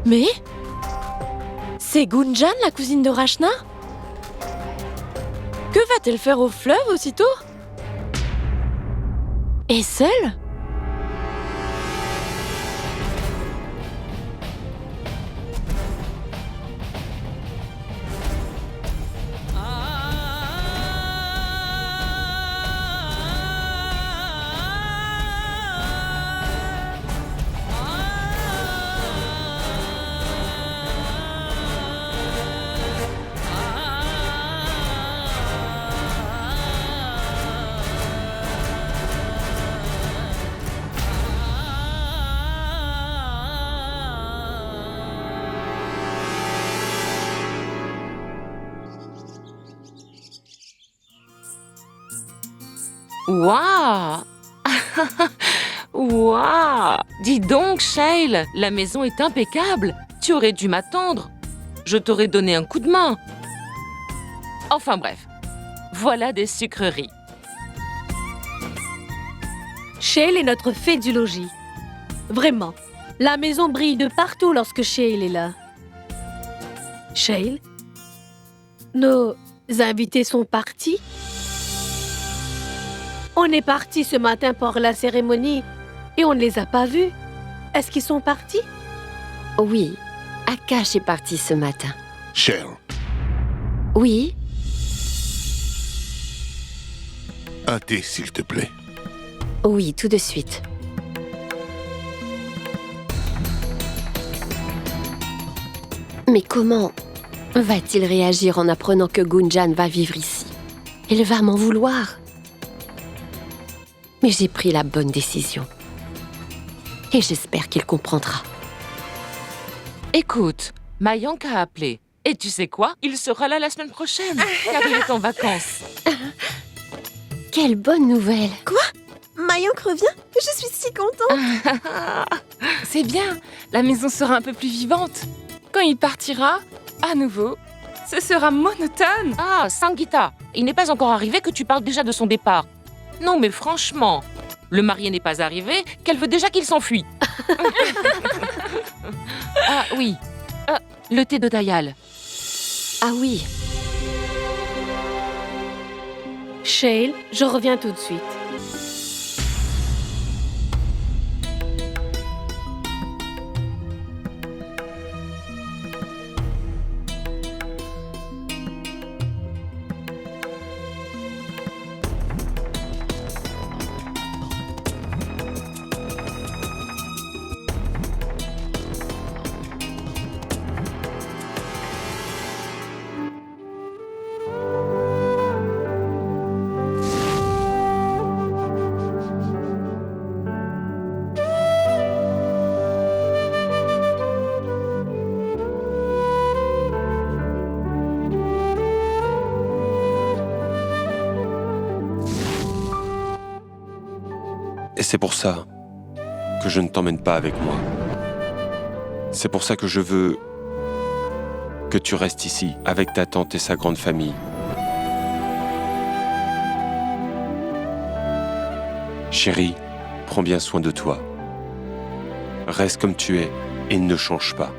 Mais c'est Gunjan, la cousine de Rachna? Que va-t-elle faire au fleuve aussitôt? Et seule? Waouh! Waouh! Dis donc, Shail, la maison est impeccable. Tu aurais dû m'attendre. Je t'aurais donné un coup de main. Enfin bref, voilà des sucreries. Shail est notre fée du logis. Vraiment, la maison brille de partout lorsque Shail est là. Shail, nos invités sont partis? On est partis ce matin pour la cérémonie et on ne les a pas vus. Est-ce qu'ils sont partis? Oui, Akash est parti ce matin. Shail, Oui, un thé, s'il te plaît. oui, tout de suite. Mais comment va-t-il réagir en apprenant que Gunjan va vivre ici? Il va m'en vouloir. Mais j'ai pris la bonne décision. Et j'espère qu'il comprendra. Écoute, Mayank a appelé. Et tu sais quoi? Il sera là la semaine prochaine, car il est en vacances. Quelle bonne nouvelle! Mayank revient? Je suis si contente. C'est bien, la maison sera un peu plus vivante. Quand il partira, à nouveau, ce sera monotone. Ah, Sangita, il n'est pas encore arrivé que tu parles déjà de son départ. Non, mais franchement, le marié n'est pas arrivé, qu'elle veut déjà qu'il s'enfuit. Ah oui, le thé de Dayal. Ah oui, Shail, je reviens tout de suite. Et c'est pour ça que je ne t'emmène pas avec moi. C'est pour ça que je veux que tu restes ici, avec ta tante et sa grande famille. Chérie, prends bien soin de toi. Reste comme tu es et ne change pas.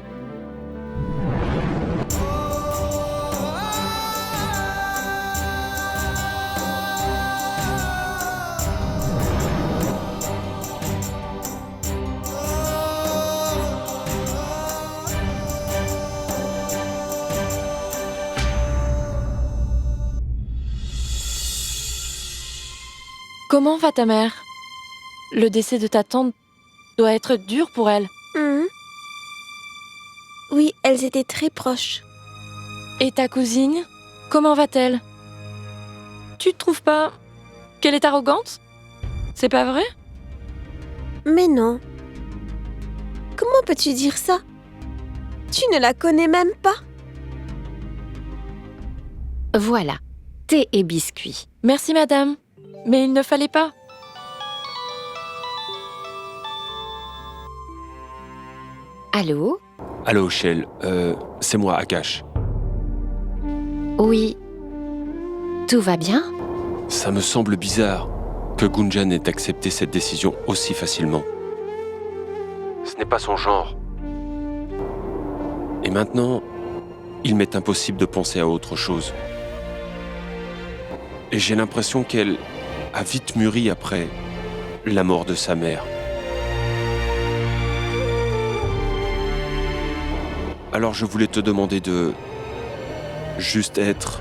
Comment va ta mère? Le décès de ta tante doit être dur pour elle. Oui, elles étaient très proches. Et ta cousine? Comment va-t-elle? Tu ne trouves pas qu'elle est arrogante? C'est pas vrai? Mais non. Comment peux-tu dire ça? Tu ne la connais même pas? voilà, thé et biscuits. Merci madame, mais il ne fallait pas. Allô? Allô, Shail, c'est moi, Akash. Oui. Tout va bien? Ça me semble bizarre que Gunjan ait accepté cette décision aussi facilement. Ce n'est pas son genre. maintenant, il m'est impossible de penser à autre chose. Et j'ai l'impression qu'elle a vite mûri après la mort de sa mère. Alors je voulais te demander de juste être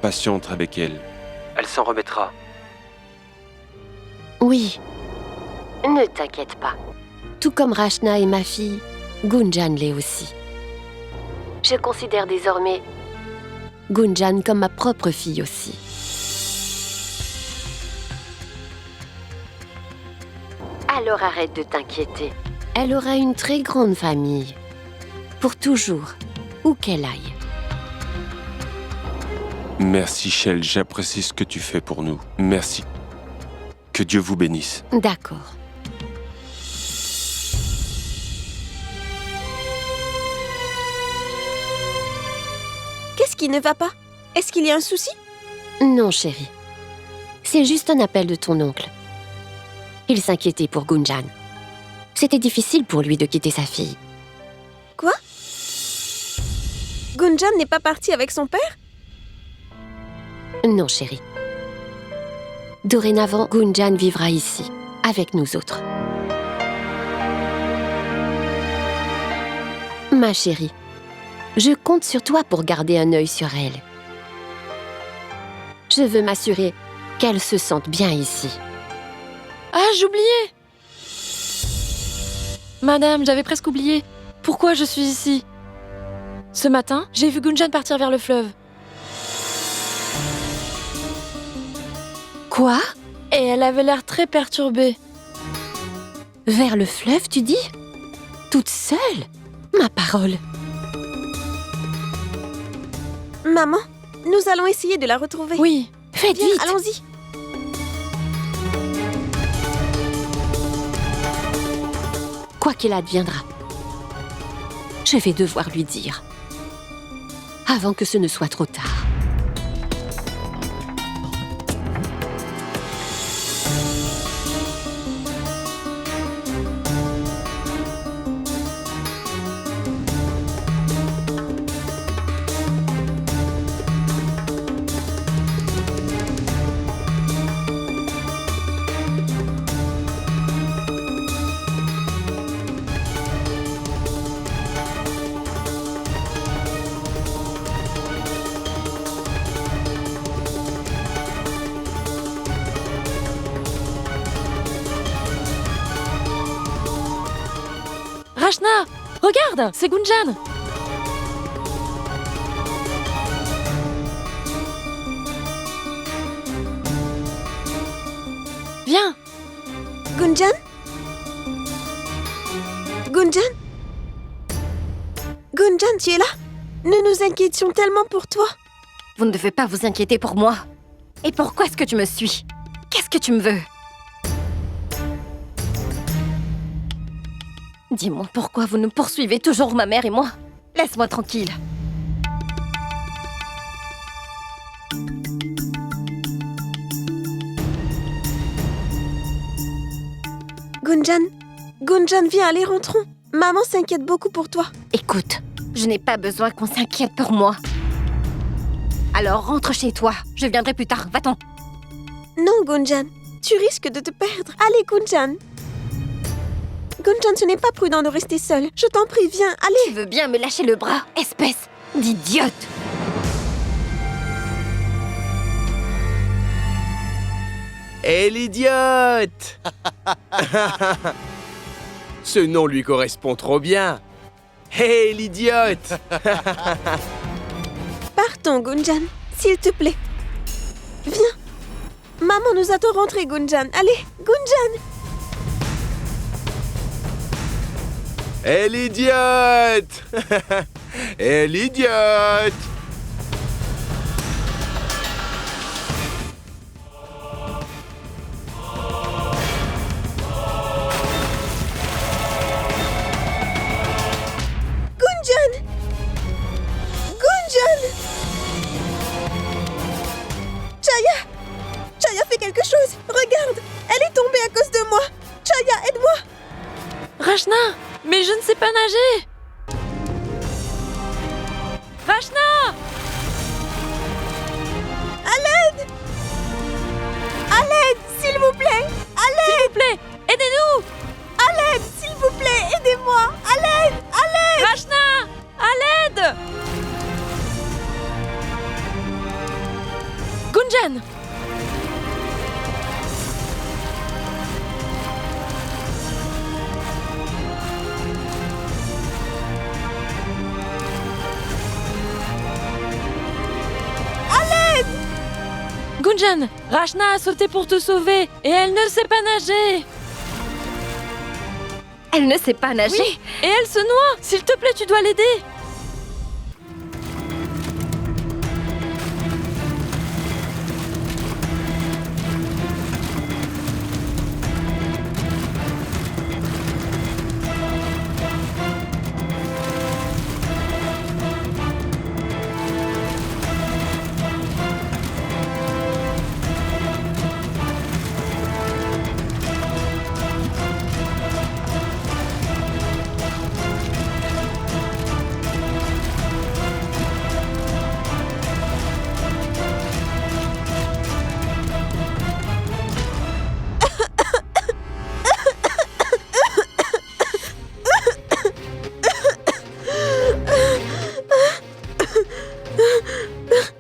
patiente avec elle. Elle s'en remettra. Oui. Ne t'inquiète pas. Tout comme Rachna et ma fille, Gunjan l'est aussi. Je considère désormais Gunjan comme ma propre fille aussi. Alors arrête de t'inquiéter. Elle aura une très grande famille. Pour toujours, où qu'elle aille. Merci, Shell, j'apprécie ce que tu fais pour nous. Merci. Que Dieu vous bénisse. D'accord. Qu'est-ce qui ne va pas? Est-ce qu'il y a un souci? Non, chérie. C'est juste un appel de ton oncle. Il s'inquiétait pour Gunjan. C'était difficile pour lui de quitter sa fille. Quoi? Gunjan n'est pas parti avec son père? Non, chérie. Dorénavant, Gunjan vivra ici, avec nous autres. Ma chérie, je compte sur toi pour garder un œil sur elle. Je veux m'assurer qu'elle se sente bien ici. Ah, j'oubliais! Madame, j'avais presque oublié. Pourquoi je suis ici? Ce matin, j'ai vu Gunjan partir vers le fleuve. Quoi? Et elle avait l'air très perturbée. Vers le fleuve, tu dis? Toute seule? Ma parole. Maman, nous allons essayer de la retrouver. Oui. Faites Viens, vite! allons-y. Quoi qu'il adviendra, je vais devoir lui dire. Avant que ce ne soit trop tard. Rachna, regarde, c'est Gunjan. Viens. Gunjan? Gunjan? Gunjan, tu es là? Nous nous inquiétions tellement pour toi. Vous ne devez pas vous inquiéter pour moi. Et pourquoi est-ce que tu me suis? Qu'est-ce que tu me veux? Dis-moi pourquoi vous nous poursuivez toujours, ma mère et moi? Laisse-moi tranquille. Gunjan, Gunjan, viens, allez, rentrons. Maman s'inquiète beaucoup pour toi. Écoute, je n'ai pas besoin qu'on s'inquiète pour moi. Alors rentre chez toi, je viendrai plus tard, va-t'en. Non, Gunjan, tu risques de te perdre. Allez, Gunjan. Gunjan, ce n'est pas prudent de rester seule. Je t'en prie, viens, allez. Tu veux bien me lâcher le bras, espèce d'idiote? Hé, l'idiote! Ce nom lui correspond trop bien. Hé, l'idiote! Partons, Gunjan, s'il te plaît. Viens. Maman nous attend rentrer, Gunjan. Allez, Gunjan. Hé, l'idiote! Hé, l'idiote! Gunjan! Gunjan! Chaya! Chaya, fais quelque chose! Regarde! Elle est tombée à cause de moi! Chaya, aide-moi! Rachna, mais je ne sais pas nager. Rachna! À l'aide, s'il vous plaît! S'il vous plaît, aidez-nous! À l'aide, s'il vous plaît, aidez-moi! À l'aide! À l'aide! Rachna! À l'aide! Gunjan! Gunjan, Rachna a sauté pour te sauver et elle ne sait pas nager. Elle ne sait pas nager. Oui, et elle se noie. S'il te plaît, tu dois l'aider.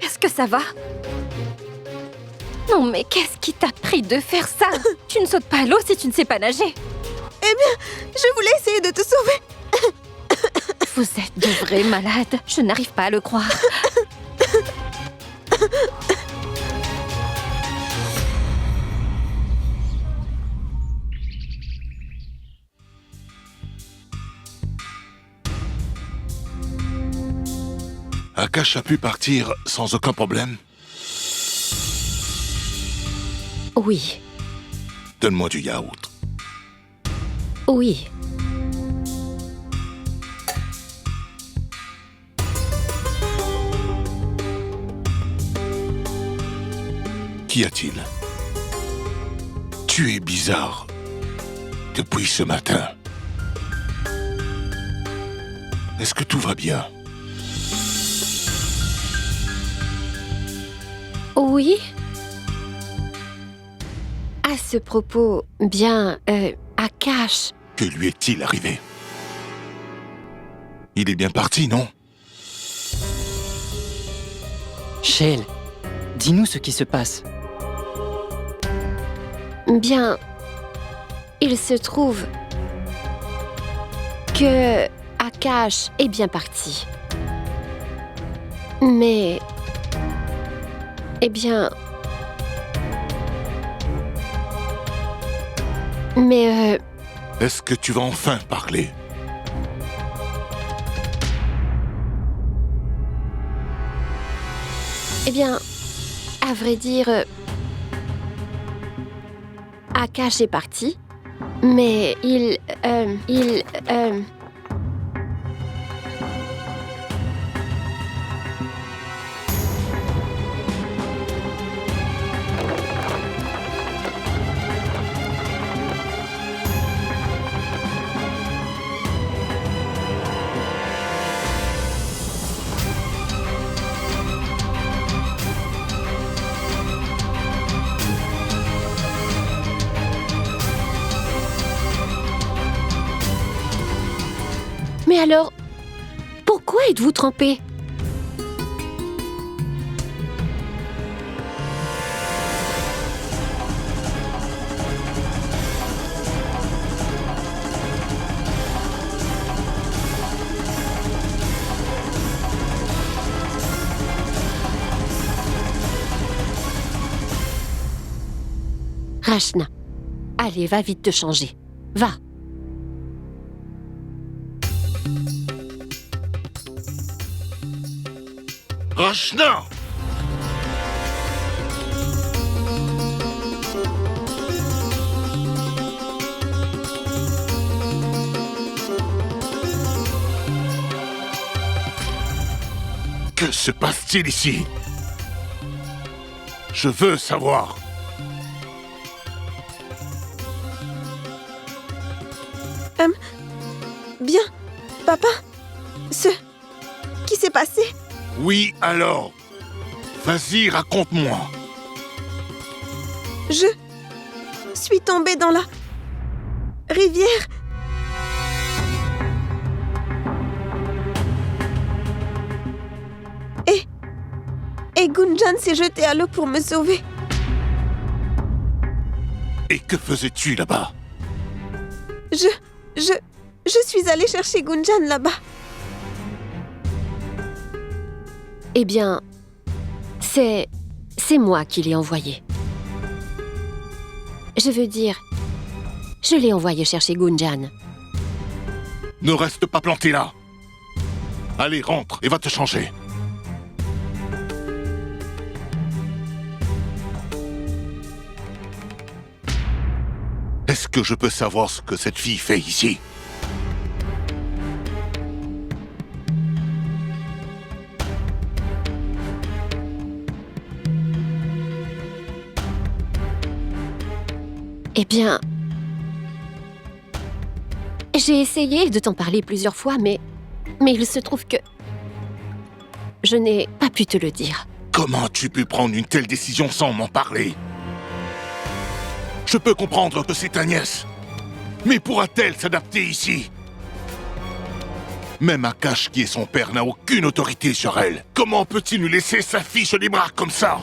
Est-ce que ça va? Non, mais qu'est-ce qui t'a pris de faire ça? Tu ne sautes pas à l'eau si tu ne sais pas nager. Eh bien, je voulais essayer de te sauver. Vous êtes de vrais malades. Je n'arrive pas à le croire. Akash a pu partir sans aucun problème? Oui, Donne-moi du yaourt. oui. Qu'y a-t-il? Tu es bizarre. Depuis ce matin. Est-ce que tout va bien? Oui. À ce propos, bien, Akash, Que lui est-il arrivé? Il est bien parti, non? Shale, dis-nous ce qui se passe. bien, il se trouve que Akash est bien parti. Mais, eh bien, mais Est-ce que tu vas enfin parler? eh bien, à vrai dire, Akash est parti, mais il. Mais alors, pourquoi êtes-vous trempé? Rachna, allez, va vite te changer. Va. Rachna! Que se passe-t-il ici? Je veux savoir. Bien, papa, ce qui s'est passé, Oui, alors? Vas-y, raconte-moi. Je suis tombée dans la rivière. Et Gunjan s'est jeté à l'eau pour me sauver. Et que faisais-tu là-bas? Je suis allée chercher Gunjan là-bas. Eh bien, c'est moi qui l'ai envoyé. Je veux dire, je l'ai envoyé chercher Gunjan. Ne reste pas planté là. Allez, rentre et va te changer. Est-ce que je peux savoir ce que cette fille fait ici? Eh bien, j'ai essayé de t'en parler plusieurs fois, mais il se trouve que je n'ai pas pu te le dire. Comment as-tu pu prendre une telle décision sans m'en parler? Je peux comprendre que c'est ta nièce, mais pourra-t-elle s'adapter ici? Même Akash, qui est son père, n'a aucune autorité sur elle. Comment peut-il nous laisser sa fille se les bras comme ça?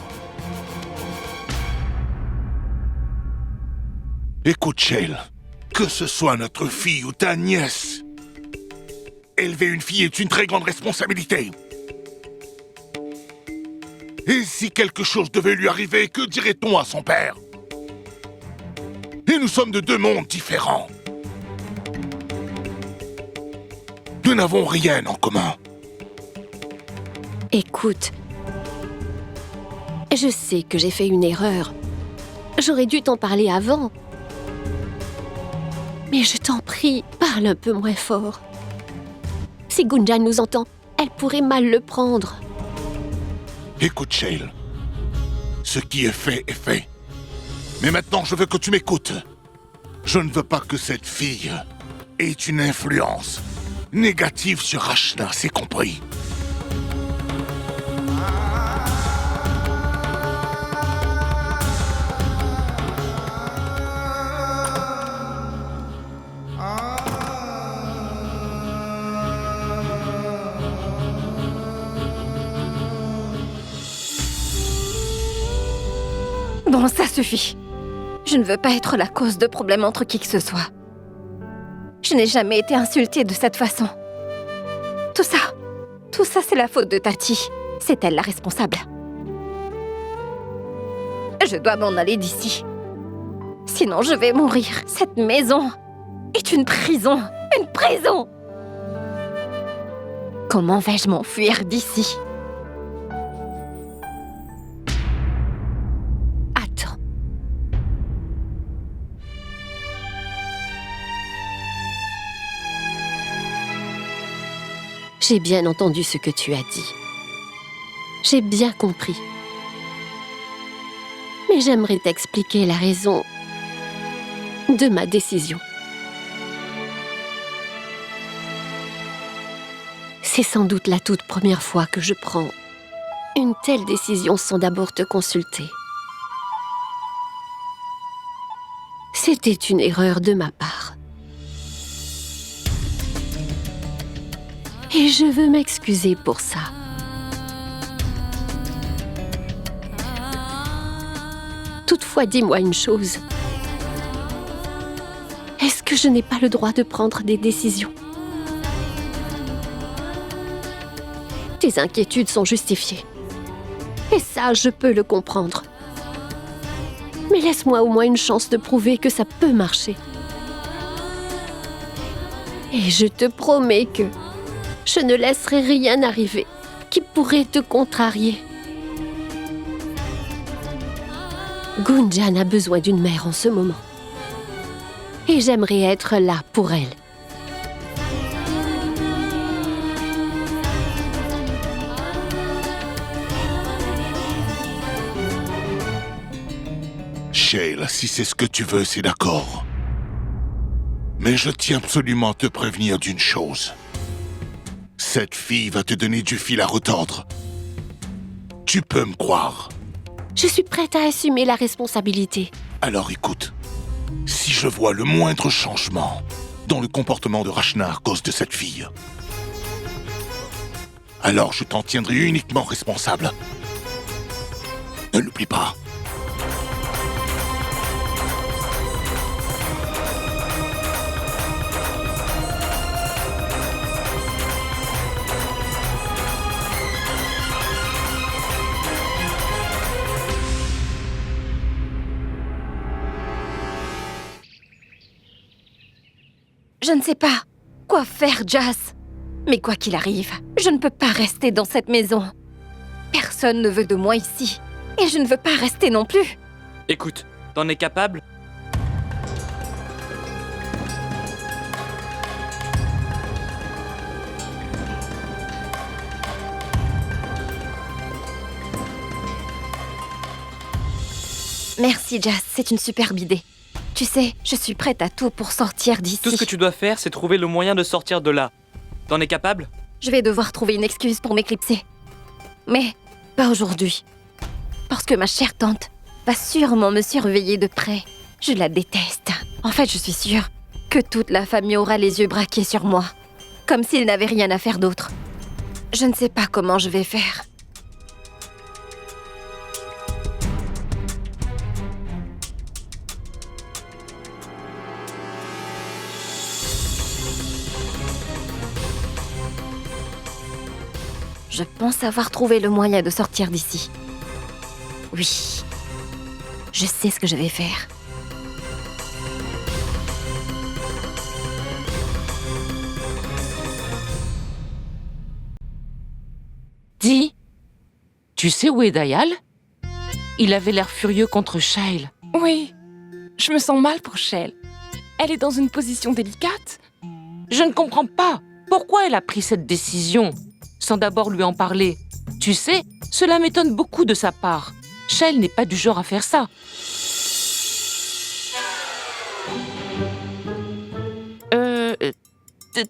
Écoute, Shale, que ce soit notre fille ou ta nièce, élever une fille est une très grande responsabilité. Et si quelque chose devait lui arriver, que dirait-on à son père? Et nous sommes de deux mondes différents. Nous n'avons rien en commun. Écoute, je sais que j'ai fait une erreur. J'aurais dû t'en parler avant. Mais je t'en prie, parle un peu moins fort. Si Gunjan nous entend, elle pourrait mal le prendre. Écoute, Shale. Ce qui est fait est fait. Mais maintenant, je veux que tu m'écoutes. Je ne veux pas que cette fille ait une influence négative sur Rachna, c'est compris? Bon, ça suffit. Je ne veux pas être la cause de problèmes entre qui que ce soit. Je n'ai jamais été insultée de cette façon. Tout ça, c'est la faute de Tati. C'est elle la responsable. Je dois m'en aller d'ici. Sinon, je vais mourir. Cette maison est une prison. Une prison! Comment vais-je m'enfuir d'ici? Attends. J'ai bien entendu ce que tu as dit. J'ai bien compris. Mais j'aimerais t'expliquer la raison de ma décision. C'est sans doute la toute première fois que je prends une telle décision sans d'abord te consulter. C'était une erreur de ma part. Et je veux m'excuser pour ça. Toutefois, dis-moi une chose. Est-ce que je n'ai pas le droit de prendre des décisions? Tes inquiétudes sont justifiées. Et ça, je peux le comprendre. Mais laisse-moi au moins une chance de prouver que ça peut marcher. Et je te promets que je ne laisserai rien arriver qui pourrait te contrarier. Gunjan a besoin d'une mère en ce moment. Et j'aimerais être là pour elle. Shale, si c'est ce que tu veux, c'est d'accord. Mais je tiens absolument à te prévenir d'une chose. Cette fille va te donner du fil à retordre. Tu peux me croire. Je suis prête à assumer la responsabilité. Alors écoute, si je vois le moindre changement dans le comportement de Rachna à cause de cette fille, alors je t'en tiendrai uniquement responsable. Ne l'oublie pas. Je ne sais pas quoi faire, Jas. Mais quoi qu'il arrive, je ne peux pas rester dans cette maison. Personne ne veut de moi ici. Et je ne veux pas rester non plus. Écoute, t'en es capable? Merci, Jas, c'est une superbe idée. Tu sais, je suis prête à tout pour sortir d'ici. Tout ce que tu dois faire, c'est trouver le moyen de sortir de là. T'en es capable? Je vais devoir trouver une excuse pour m'éclipser. Mais pas aujourd'hui. Parce que ma chère tante va sûrement me surveiller de près. Je la déteste. En fait, je suis sûre que toute la famille aura les yeux braqués sur moi. Comme s'ils n'avaient rien à faire d'autre. Je ne sais pas comment je vais faire. Je pense avoir trouvé le moyen de sortir d'ici. Oui. Je sais ce que je vais faire. Dis, tu sais où est Dayal? Il avait l'air furieux contre Shail. Oui, je me sens mal pour Shell. Elle est dans une position délicate. Je ne comprends pas pourquoi elle a pris cette décision sans d'abord lui en parler. Tu sais, cela m'étonne beaucoup de sa part. Shail n'est pas du genre à faire ça.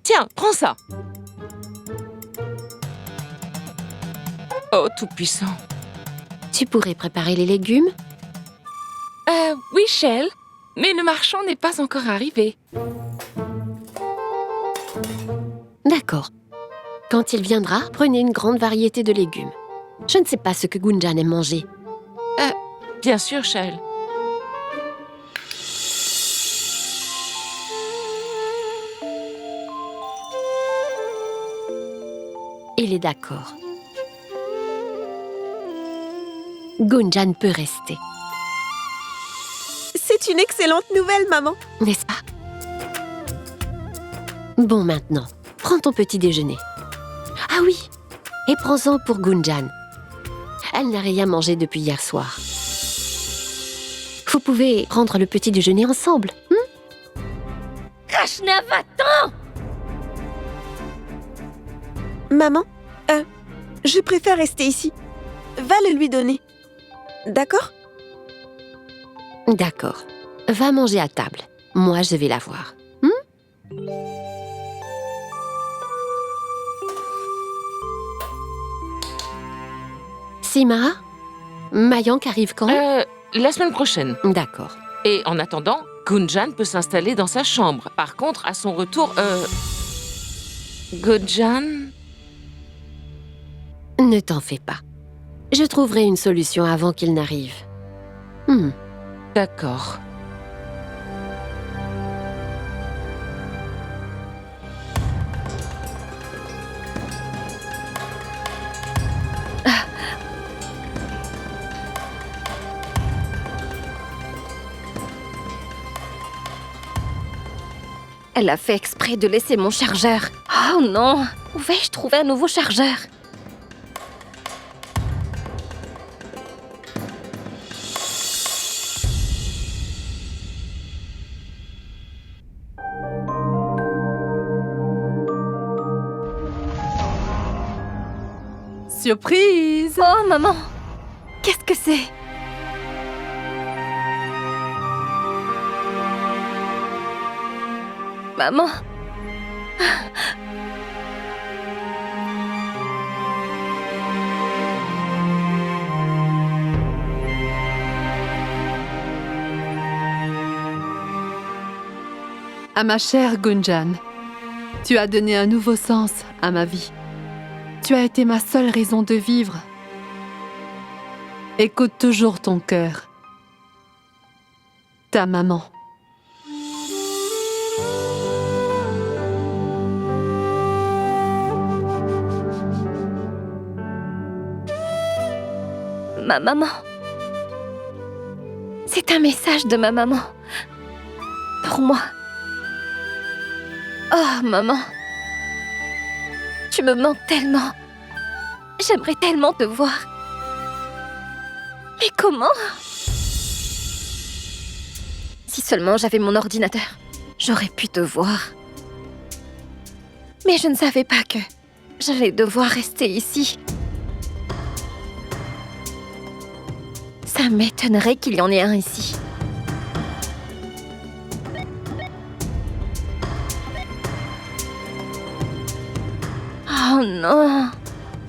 Tiens, prends ça. Oh, tout-puissant. Tu pourrais préparer les légumes? Oui, Shell, mais le marchand n'est pas encore arrivé. D'accord. Quand il viendra, prenez une grande variété de légumes. Je ne sais pas ce que Gunjan aime manger. Bien sûr, Shail. Il est d'accord. Gunjan peut rester, C'est une excellente nouvelle, maman. n'est-ce pas? Bon, maintenant, prends ton petit déjeuner. Ah oui, et prends-en pour Gunjan. Elle n'a rien mangé depuis hier soir. Vous pouvez prendre le petit déjeuner ensemble. Rachna, va-t'en! Maman, je préfère rester ici. Va le lui donner. D'accord? D'accord. Va manger à table. Moi, je vais la voir. Sima, Mayank arrive quand? La semaine prochaine. D'accord. Et en attendant, Gunjan peut s'installer dans sa chambre. Par contre, à son retour, Gunjan? Ne t'en fais pas. Je trouverai une solution avant qu'il n'arrive. D'accord. Elle a fait exprès de laisser mon chargeur. Oh non! Où vais-je trouver un nouveau chargeur? Surprise! Oh, maman! Qu'est-ce que c'est? Maman! À ma chère Gunjan, tu as donné un nouveau sens à ma vie. Tu as été ma seule raison de vivre. Écoute toujours ton cœur. Ta maman. Ma maman. C'est un message de ma maman. Pour moi. Oh, maman. Tu me manques tellement. J'aimerais tellement te voir. Mais comment? Si seulement j'avais mon ordinateur, j'aurais pu te voir. Mais je ne savais pas que j'allais devoir rester ici. Ça m'étonnerait qu'il y en ait un ici. Oh non,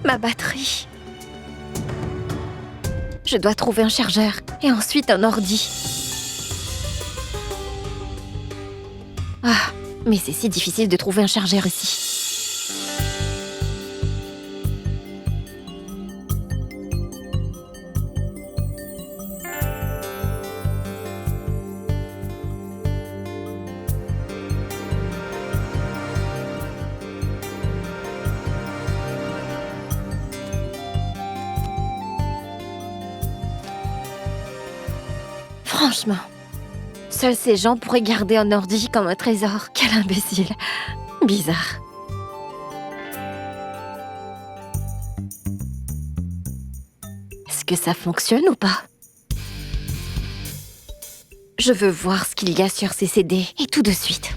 ma batterie. Je dois trouver un chargeur et ensuite un ordi. Ah, mais c'est si difficile de trouver un chargeur ici. Franchement, seuls ces gens pourraient garder un ordi comme un trésor. Quel imbécile. Bizarre. Est-ce que ça fonctionne ou pas? Je veux voir ce qu'il y a sur ces CD, et tout de suite.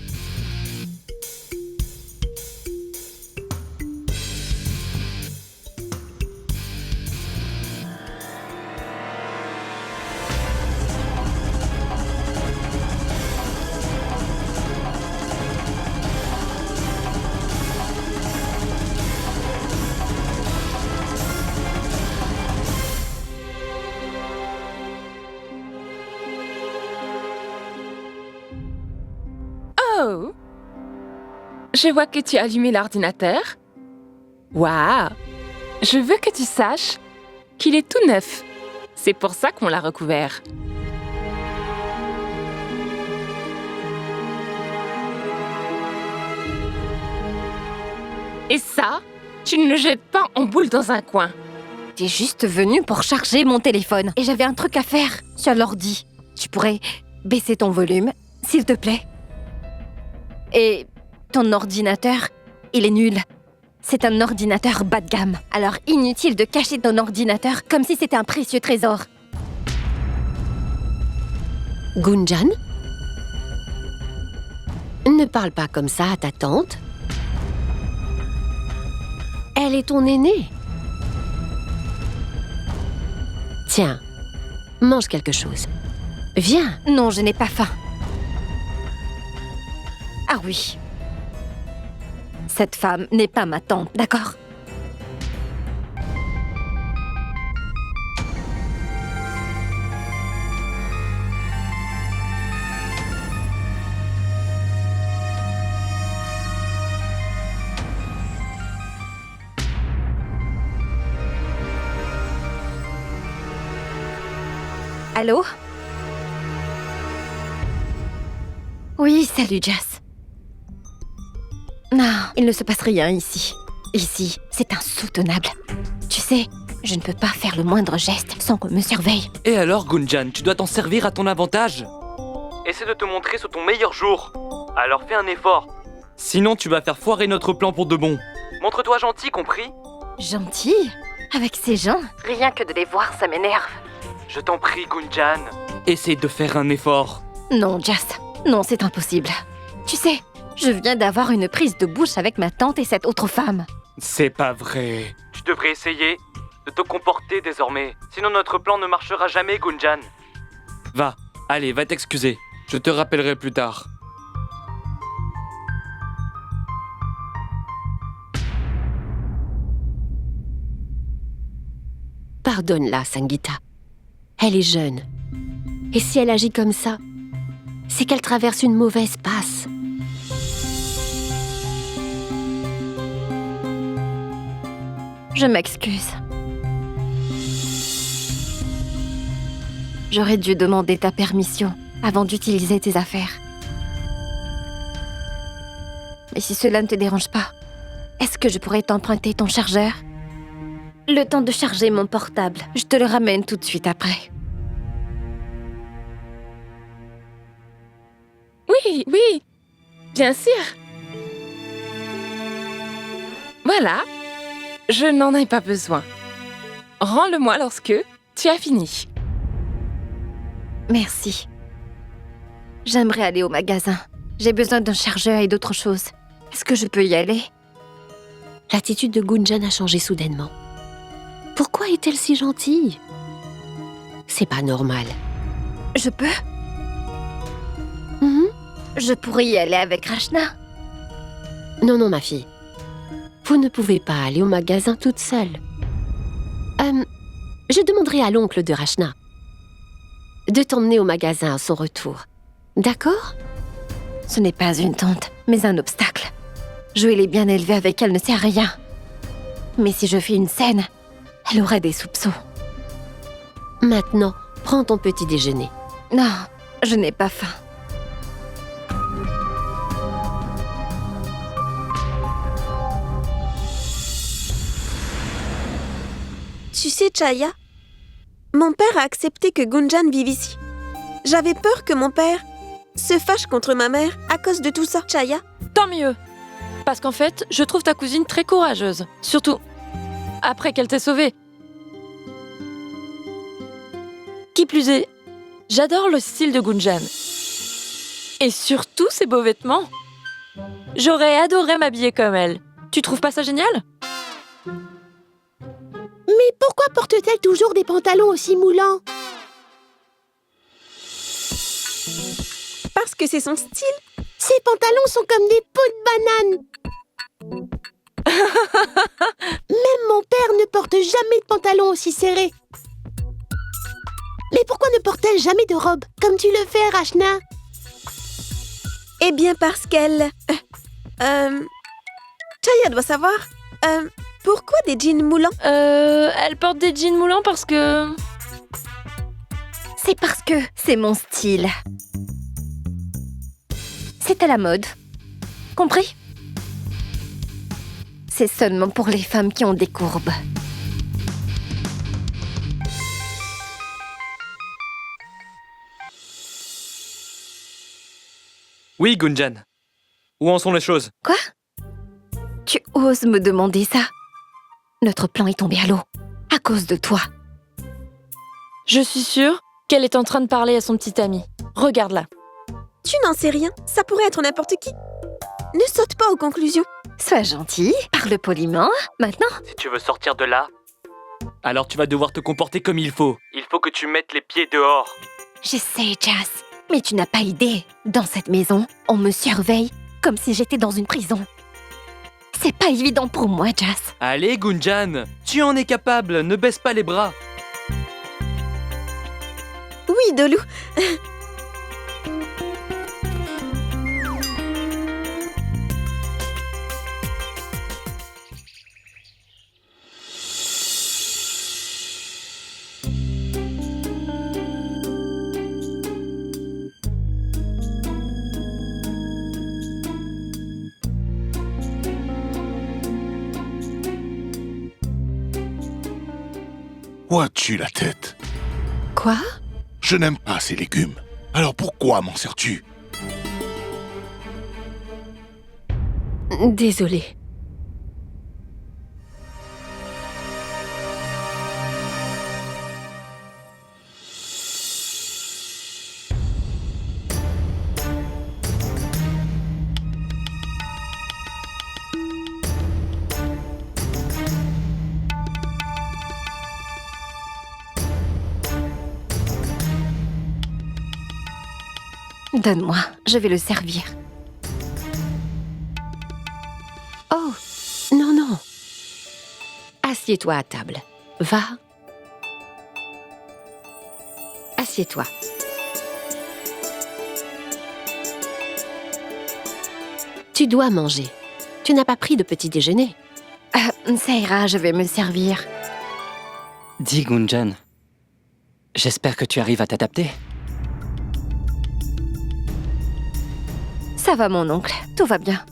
Oh! Je vois que tu as allumé l'ordinateur. Waouh! Je veux que tu saches qu'il est tout neuf. C'est pour ça qu'on l'a recouvert. Et ça, tu ne le jettes pas en boule dans un coin. T'es juste venu pour charger mon téléphone. Et j'avais un truc à faire sur l'ordi. Tu pourrais baisser ton volume, s'il te plaît? Et ton ordinateur, il est nul. C'est un ordinateur bas de gamme. Alors inutile de cacher ton ordinateur comme si c'était un précieux trésor. Gunjan? Ne parle pas comme ça à ta tante. Elle est ton aînée. Tiens, mange quelque chose. Viens. Non, je n'ai pas faim. Ah oui. Cette femme n'est pas ma tante, d'accord? Allô? Oui, salut, Jess. Non, il ne se passe rien ici. Ici, c'est insoutenable. Tu sais, je ne peux pas faire le moindre geste sans qu'on me surveille. Et alors, Gunjan, tu dois t'en servir à ton avantage. Essaie de te montrer sur ton meilleur jour. Alors fais un effort. Sinon, tu vas faire foirer notre plan pour de bon. Montre-toi gentil, compris? Gentil? Avec ces gens? Rien que de les voir, ça m'énerve. Je t'en prie, Gunjan. Essaie de faire un effort. Non, Jess. Non, c'est impossible. Tu sais, je viens d'avoir une prise de bouche avec ma tante et cette autre femme. C'est pas vrai. Tu devrais essayer de te comporter désormais. Sinon notre plan ne marchera jamais, Gunjan. Va, allez, va t'excuser. Je te rappellerai plus tard. Pardonne-la, Sangeeta. Elle est jeune. Et si elle agit comme ça, c'est qu'elle traverse une mauvaise passe. Je m'excuse. J'aurais dû demander ta permission avant d'utiliser tes affaires. Mais si cela ne te dérange pas, est-ce que je pourrais t'emprunter ton chargeur? Le temps de charger mon portable. Je te le ramène tout de suite après. Oui, oui, bien sûr. Voilà, je n'en ai pas besoin. Rends-le-moi lorsque tu as fini. Merci. J'aimerais aller au magasin. J'ai besoin d'un chargeur et d'autres choses. Est-ce que je peux y aller? L'attitude de Gunjan a changé soudainement. Pourquoi est-elle si gentille? C'est pas normal. Je peux? Mhm. Je pourrais y aller avec Rachna. Non, non, ma fille. Vous ne pouvez pas aller au magasin toute seule. Je demanderai à l'oncle de Rachna de t'emmener au magasin à son retour. D'accord? Ce n'est pas une tante, mais un obstacle. Joël est bien élevé avec elle ne sait rien. Mais si je fais une scène, elle aurait des soupçons. Maintenant, prends ton petit déjeuner. Non, je n'ai pas faim. Tu sais, Chaya, mon père a accepté que Gunjan vive ici. J'avais peur que mon père se fâche contre ma mère à cause de tout ça, Chaya. Tant mieux. Parce qu'en fait, je trouve ta cousine très courageuse. Surtout après qu'elle t'ait sauvée. Qui plus est, j'adore le style de Gunjan. Et surtout ses beaux vêtements. J'aurais adoré m'habiller comme elle. Tu trouves pas ça génial? Mais pourquoi porte-t-elle toujours des pantalons aussi moulants? Parce que c'est son style. Ces pantalons sont comme des peaux de banane. Même mon père ne porte jamais de pantalons aussi serrés. Mais pourquoi ne porte-t-elle jamais de robe, comme tu le fais, Rachna? Eh bien parce qu'elle... Chaya doit savoir. Pourquoi des jeans moulants? Elle porte des jeans moulants parce que... C'est parce que c'est mon style. C'est à la mode. Compris? C'est seulement pour les femmes qui ont des courbes. Oui, Gunjan. Où en sont les choses? Quoi? Tu oses me demander ça? Notre plan est tombé à l'eau, à cause de toi. Je suis sûre qu'elle est en train de parler à son petit ami. Regarde-la. Tu n'en sais rien, ça pourrait être n'importe qui. Ne saute pas aux conclusions. Sois gentil, parle poliment, maintenant. Si tu veux sortir de là, alors tu vas devoir te comporter comme il faut. Il faut que tu mettes les pieds dehors. Je sais, Jas, mais tu n'as pas idée. Dans cette maison, on me surveille comme si j'étais dans une prison. C'est pas évident pour moi, Jas. Allez, Gunjan, tu en es capable, ne baisse pas les bras. Oui, Dolou. Où as-tu la tête? Quoi? Je n'aime pas ces légumes. Alors pourquoi m'en sers-tu? Désolée. Donne-moi, je vais le servir. Oh, non, non. Assieds-toi à table. Va. Assieds-toi. Tu dois manger. Tu n'as pas pris de petit déjeuner. Ça ira, je vais me servir. Dis Gunjan, j'espère que tu arrives à t'adapter. Ça va, mon oncle, tout va bien.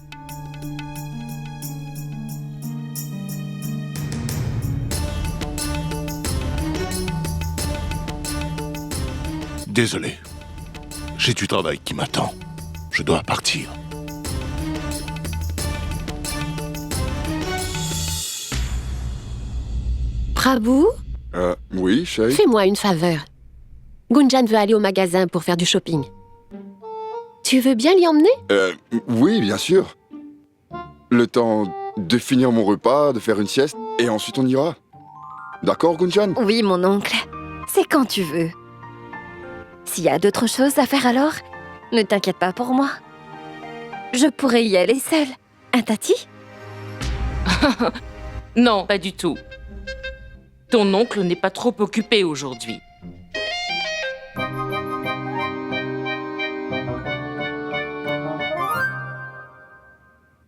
Désolé. J'ai du travail qui m'attend. Je dois partir. Prabhu, Oui, Shay. fais-moi une faveur. Gunjan veut aller au magasin pour faire du shopping. Tu veux bien l'y emmener? Oui, bien sûr. Le temps de finir mon repas, de faire une sieste, et ensuite on ira. D'accord, Gunjan? Oui, mon oncle. C'est quand tu veux. S'il y a d'autres choses à faire alors, ne t'inquiète pas pour moi. Je pourrais y aller seule. Hein, Tati? Non, pas du tout. Ton oncle n'est pas trop occupé aujourd'hui.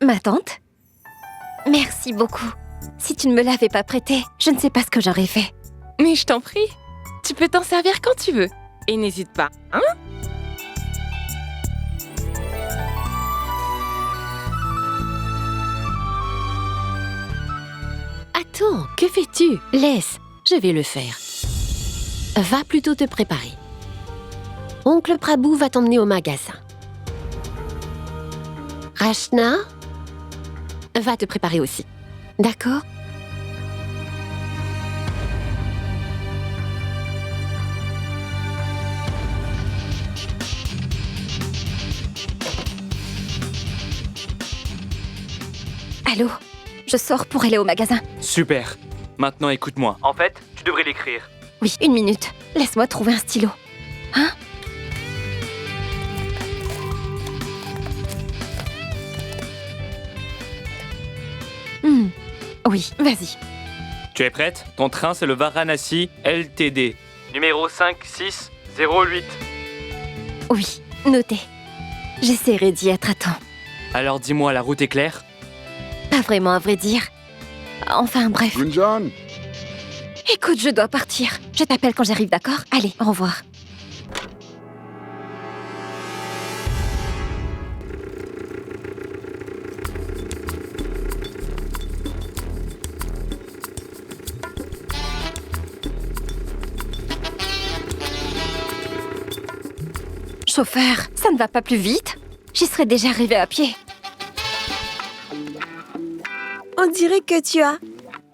Ma tante? Merci beaucoup. Si tu ne me l'avais pas prêté, je ne sais pas ce que j'aurais fait. Mais je t'en prie, tu peux t'en servir quand tu veux. Et n'hésite pas, hein? Attends, que fais-tu? Laisse, je vais le faire. Va plutôt te préparer. Oncle Prabhu va t'emmener au magasin. Rachna va te préparer aussi. D'accord? Allô? Je sors pour aller au magasin. Super. Maintenant, écoute-moi. En fait, tu devrais l'écrire. Oui, 1 minute. Laisse-moi trouver un stylo. Hein? Oui, vas-y. Tu es prête? Ton train, c'est le Varanasi LTD. Numéro 5608. Oui, noté. J'essaierai d'y être à temps. Alors dis-moi, la route est claire? Pas vraiment, à vrai dire. Enfin, bref. Gunjan! Écoute, je dois partir. Je t'appelle quand j'arrive, d'accord? Allez, au revoir. Chauffeur, ça ne va pas plus vite? J'y serais déjà arrivée à pied. On dirait que tu as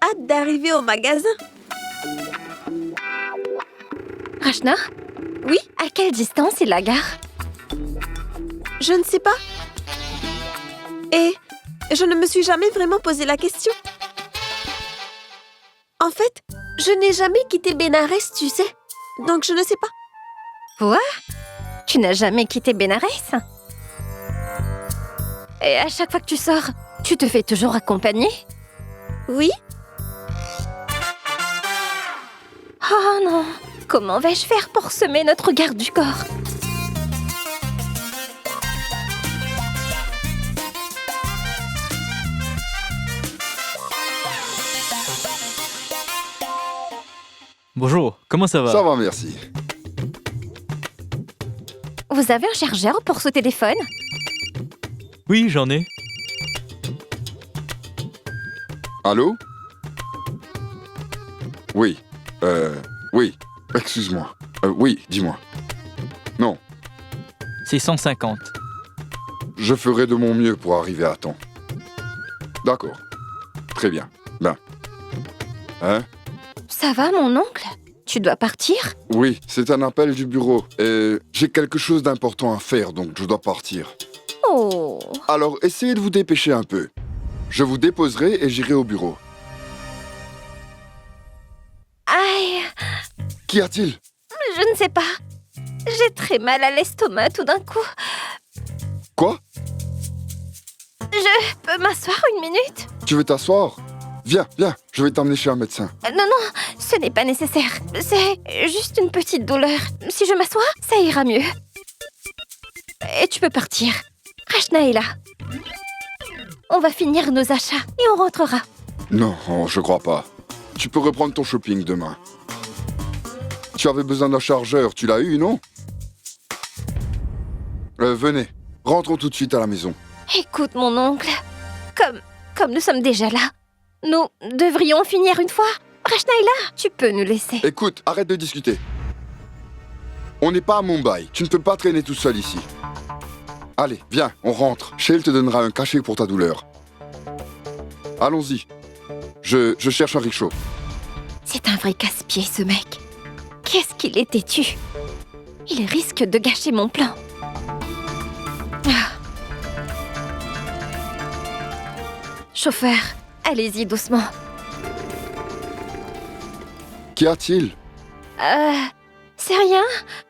hâte d'arriver au magasin. Rachna? Oui? À quelle distance est la gare? Je ne sais pas. Et je ne me suis jamais vraiment posé la question. En fait, je n'ai jamais quitté Bénarès, tu sais. Donc je ne sais pas. Quoi? Tu n'as jamais quitté Bénarès? Et à chaque fois que tu sors, tu te fais toujours accompagner? Oui? Oh non! Comment vais-je faire pour semer notre garde du corps? Bonjour, comment ça va? Ça va, merci. Vous avez un chargeur pour ce téléphone? Oui, j'en ai. Allô? Oui. Oui. Excuse-moi. Oui, dis-moi. Non. C'est 150. Je ferai de mon mieux pour arriver à temps. D'accord. Très bien. Ben. Hein? Ça va, mon oncle? Tu dois partir? Oui, c'est un appel du bureau. Et j'ai quelque chose d'important à faire, donc je dois partir. Oh! Alors, essayez de vous dépêcher un peu. Je vous déposerai et j'irai au bureau. Aïe! Qu'y a-t-il? Je ne sais pas. J'ai très mal à l'estomac tout d'un coup. Quoi? Je peux m'asseoir 1 minute? Tu veux t'asseoir? Viens, je vais t'emmener chez un médecin. Non, ce n'est pas nécessaire. C'est juste une petite douleur. Si je m'assois, ça ira mieux. Et tu peux partir. Rachna est là. On va finir nos achats et on rentrera. Non, je crois pas. Tu peux reprendre ton shopping demain. Tu avais besoin d'un chargeur, tu l'as eu, non? Venez, rentrons tout de suite à la maison. Écoute, mon oncle, comme nous sommes déjà là, nous devrions finir une fois. Rachna est là, tu peux nous laisser. Écoute, arrête de discuter. On n'est pas à Mumbai, tu ne peux pas traîner tout seul ici. Allez, viens, on rentre. Shale te donnera un cachet pour ta douleur. Allons-y. Je cherche un rickshaw. C'est un vrai casse-pied, ce mec. Qu'est-ce qu'il est têtu. Il risque de gâcher mon plan. Ah. Chauffeur, allez-y doucement. Qu'y a-t-il? C'est rien.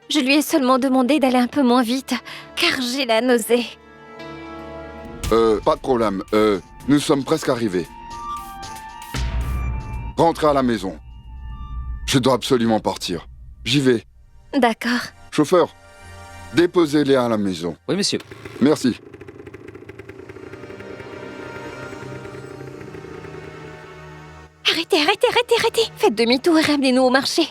Je lui ai seulement demandé d'aller un peu moins vite, car j'ai la nausée. Pas de problème. Nous sommes presque arrivés. Rentrez à la maison. Je dois absolument partir. J'y vais. D'accord. Chauffeur, déposez-les à la maison. Oui, monsieur. Merci. Arrêtez. Faites demi-tour et ramenez-nous au marché.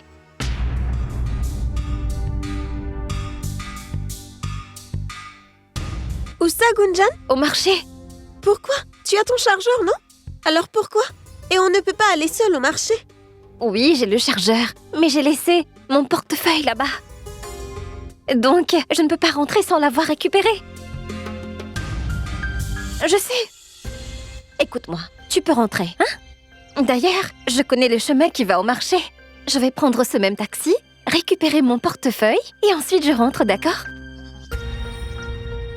Où ça, Gunjan? Au marché. Pourquoi? Tu as ton chargeur, non? Alors pourquoi? Et on ne peut pas aller seul au marché? Oui, j'ai le chargeur, mais j'ai laissé mon portefeuille là-bas. Donc, je ne peux pas rentrer sans l'avoir récupéré. Je sais. Écoute-moi, tu peux rentrer, hein? D'ailleurs, je connais le chemin qui va au marché. Je vais prendre ce même taxi, récupérer mon portefeuille et ensuite je rentre, d'accord?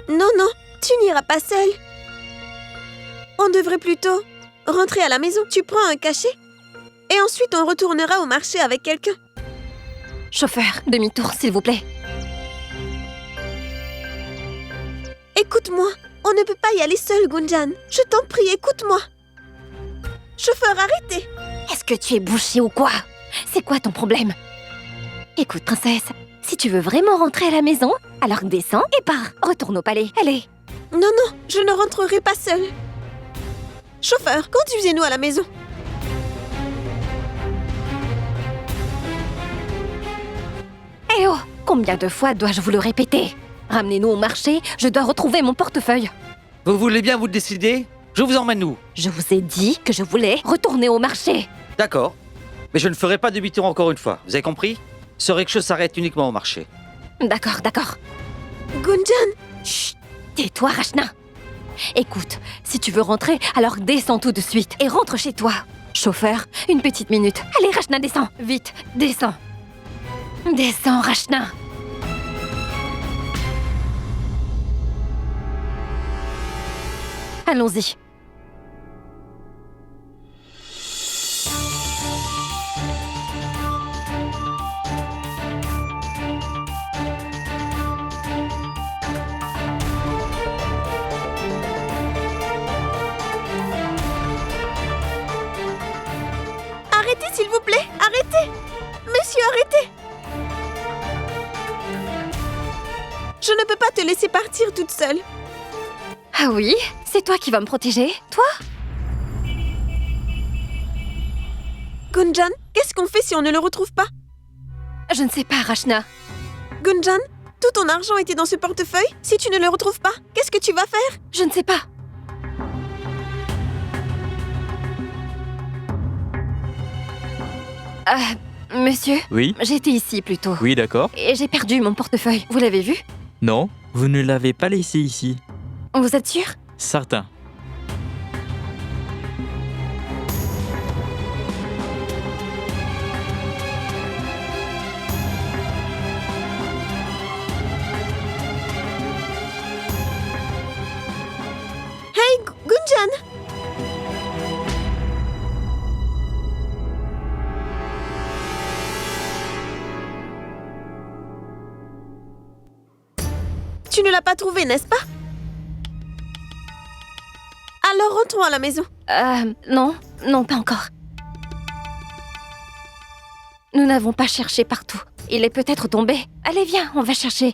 Non, tu n'iras pas seul. On devrait plutôt rentrer à la maison. Tu prends un cachet et ensuite on retournera au marché avec quelqu'un. Chauffeur, demi-tour, s'il vous plaît. Écoute-moi, on ne peut pas y aller seul, Gunjan. Je t'en prie, écoute-moi. Chauffeur, arrêtez. Est-ce que tu es bouché ou quoi? C'est quoi ton problème? Écoute, princesse, si tu veux vraiment rentrer à la maison, alors descends et pars. Retourne au palais, allez. Non, je ne rentrerai pas seule. Chauffeur, conduisez-nous à la maison. Eh oh, combien de fois dois-je vous le répéter? Ramenez-nous au marché, je dois retrouver mon portefeuille. Vous voulez bien vous décider? Je vous emmène où? Je vous ai dit que je voulais retourner au marché. D'accord. Mais je ne ferai pas demi-tour encore une fois, vous avez compris? Ce rickshaw s'arrête uniquement au marché. D'accord. Gunjan! Chut, tais-toi, Rachna. Écoute, si tu veux rentrer, alors descends tout de suite et rentre chez toi. Chauffeur, une petite minute. Allez, Rachna, descends. Vite, descends. Descends, Rachna. Allons-y. Arrêtez, s'il vous plaît. Arrêtez. Monsieur, arrêtez. Je ne peux pas te laisser partir toute seule. Ah oui? C'est toi qui vas me protéger? Toi? Gunjan, qu'est-ce qu'on fait si on ne le retrouve pas? Je ne sais pas, Rachna. Gunjan, tout ton argent était dans ce portefeuille. Si tu ne le retrouves pas, qu'est-ce que tu vas faire? Je ne sais pas. Monsieur? Oui? J'étais ici plus tôt. Oui, d'accord. Et j'ai perdu mon portefeuille. Vous l'avez vu? Non, vous ne l'avez pas laissé ici. Vous êtes sûr? Certain. Hey, Gunjan! Tu ne l'as pas trouvé, n'est-ce pas? Alors rentrons à la maison. Non, pas encore. Nous n'avons pas cherché partout. Il est peut-être tombé. Allez, viens, on va chercher.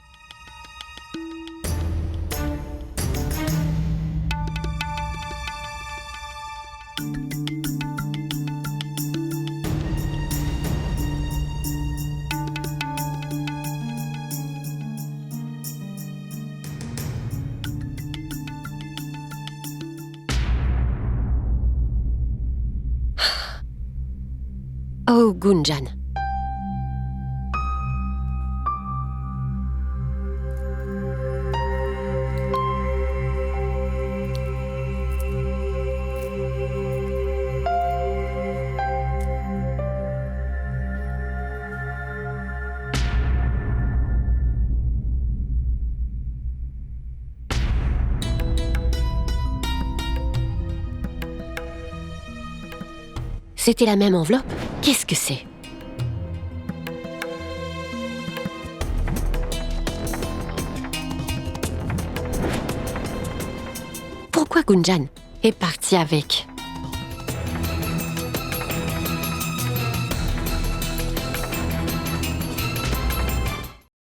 Oh, Gunjan. C'était la même enveloppe? Qu'est-ce que c'est? Pourquoi Gunjan est partie avec?